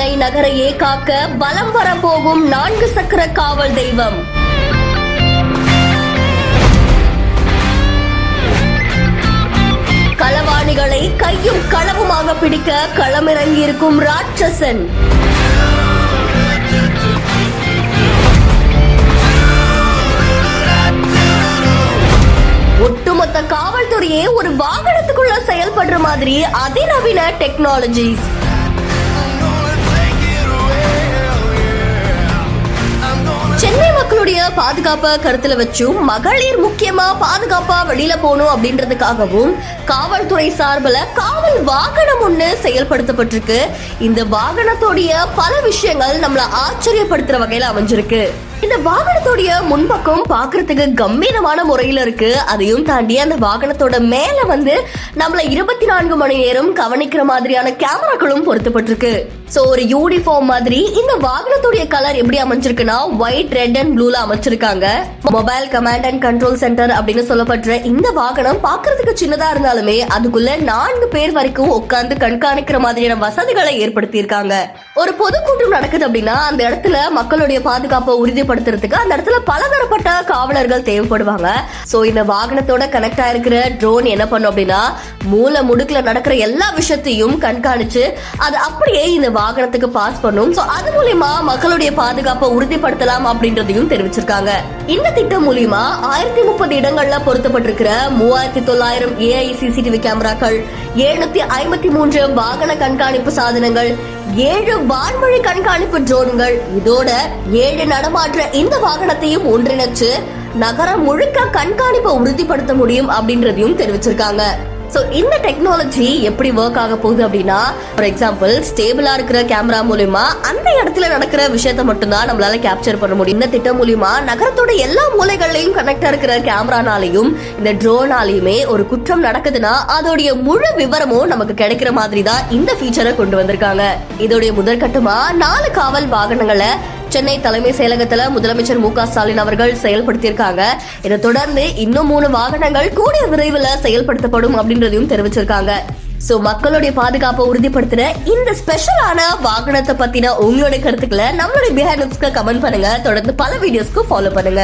சென்னை நகரையே காக்க வலம் வரப்போகும் 4 சக்கர காவல் தெய்வம். களவாணிகளை கையும் களவுமாக பிடிக்க களமிறங்கியிருக்கும் ராட்சசன். ஒட்டுமொத்த காவல்துறையே ஒரு வாகனத்துக்குள்ள செயல்படுற மாதிரி அதிநவீன டெக்னாலஜிஸ். சென்னை மக்களுடைய பாதுகாப்பை கருத்துல வச்சும் மகளிர் முக்கியமா பாதுகாப்பா வெளியில போகணும் அப்படின்றதுக்காகவும் காவல்துறை சார்பில் காவல் வாகனம் ஒண்ணு செயல்படுத்தப்பட்டிருக்கு. இந்த வாகனத்தோடைய பல விஷயங்கள் நம்மள ஆச்சரியப்படுத்துற வகையில அமைஞ்சிருக்கு. இந்த வாகனத்தோடைய முன்பக்கம் பாக்குறதுக்கு கம்பீரமான முறையில இருக்கு. அதையும் தாண்டி அந்த வாகனத்தோட மேல நம்மள 24 மணி நேரம் கவனிக்கிற மாதிரியான கேமராக்களும் பொருத்தப்பட்டிருக்கு. சோ ஒரு யூனிஃபார்ம் மாதிரி இந்த வாகனத்துடைய கலர் எப்படி அமைஞ்சிருக்குன்னா ஒயிட், ரெட் அண்ட் ப்ளூல அமைச்சிருக்காங்க. Mobile command and control centre அப்படின்னு சொல்லப்படுற இந்த வாகனம் பாக்குறதுக்கு சின்னதா இருந்தாலுமே அதுக்குள்ள 4 பேர் வரைக்கும் உட்கார்ந்து கண்காணிக்கிற மாதிரியான வசதிகளை ஏற்படுத்தி இருக்காங்க. ஒரு பொதுக்கூட்டம் நடக்குது அப்படின்னா அந்த இடத்துல மக்களுடைய பாதுகாப்பை உறுதிப்படுத்துறதுக்கு அந்த இடத்துல பலதரப்பட்ட காவலர்கள் தேவைப்படுவாங்க. சோ இந்த வாகனத்தோட கனெக்ட் ஆயிருக்கிற ட்ரோன் என்ன பண்ணும் அப்படின்னா மூல முடுக்குல நடக்கிற எல்லா விஷயத்தையும் கண்காணிச்சு அது அப்படியே இந்த வாகனத்துக்கு பாஸ் பண்ணும். சோ அது மூலமா மக்களுடைய பாதுகாப்பை உறுதிப்படுத்தலாம் அப்படின்றதையும் தெரிவிச்சிருக்காங்க. இந்த திட்டம் மூலமா 1030 இடங்கள்ல பொருத்தப்பட்டிருக்கிற 3900 AI CCTV கேமராக்கள், 753 வாகன கண்காணிப்பு சாதனங்கள், 7 வான்வழி கண்காணிப்பு ட்ரோன்கள், இதோட 7 நடமாற்ற இந்த வாகனத்தையும் ஒன்றிணைச்சு நகரம் முழுக்க கண்காணிப்பை உறுதிப்படுத்த முடியும் அப்படின்றதையும் தெரிவிச்சிருக்காங்க. சோ இந்த டெக்னாலஜி எப்படி ஒர்க் ஆக போகுது அப்படின்னா, ஃபார் எக்ஸாம்பிள் ஸ்டேபிளா இருக்கிற கேமரா மூலமா அந்த இடத்துல நடக்கிற விஷயத்தை மட்டும்தான் நம்மளால கேப்சர் பண்ண முடியும். இந்த திட்டம் மூலமா நகரத்தோட எல்லா மூலைகள்லயும் கனெக்டா இருக்கிற கேமரானாலையும் இந்த ட்ரோனாலையுமே ஒரு குற்றம் நடக்குதுன்னா அதோடைய முழு விவரமும் நமக்கு கிடைக்கிற மாதிரி தான் இந்த ஃபீச்சரை கொண்டு வந்திருக்காங்க. இதோடைய முதற்கட்டமா 4 காவல் வாகனங்களை சென்னை தலைமை செயலகத்துல முதலமைச்சர் மு.க. ஸ்டாலின் அவர்கள் செயல்படுத்தியிருக்காங்க. இதை தொடர்ந்து இன்னும் 3 வாகனங்கள் கூடிய விரைவில் செயல்படுத்தப்படும் அப்படின்றதையும் தெரிவிச்சிருக்காங்க. சோ மக்களுடைய பாதுகாப்பை உறுதிப்படுத்துற இந்த ஸ்பெஷலான வாகனத்தை பத்தின உங்களுடைய கருத்துக்களை நம்மளுடைய பிஹைண்ட் நியூஸ்க்கு கமெண்ட் பண்ணுங்க. தொடர்ந்து பல வீடியோஸ்க்கு ஃபாலோ பண்ணுங்க.